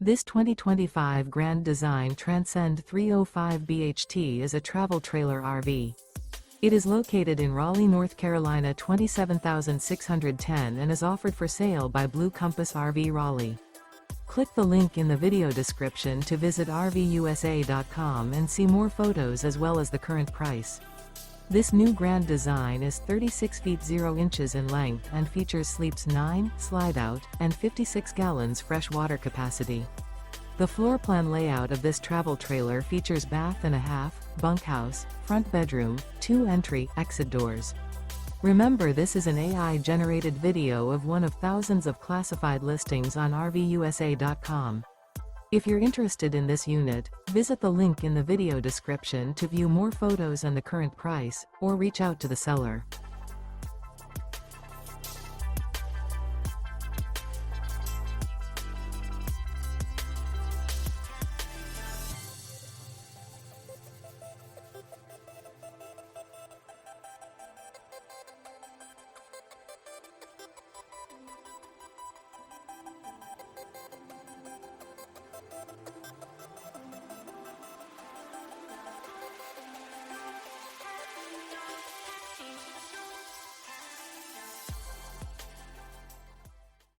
This 2025 Grand Design Transcend 305 BHT is a travel trailer RV. It is located in Raleigh, North Carolina 27610 and is offered for sale by Blue Compass RV Raleigh. Click the link in the video description to visit RVUSA.com and see more photos as well as the current price. This new Grand Design is 36 feet 0 inches in length and features sleeps 9, slide-out, and 56 gallons fresh water capacity. The floor plan layout of this travel trailer features bath and a half, bunkhouse, front bedroom, 2 entry/exit doors. Remember, this is an AI-generated video of one of thousands of classified listings on RVUSA.com. If you're interested in this unit, visit the link in the video description to view more photos and the current price, or reach out to the seller.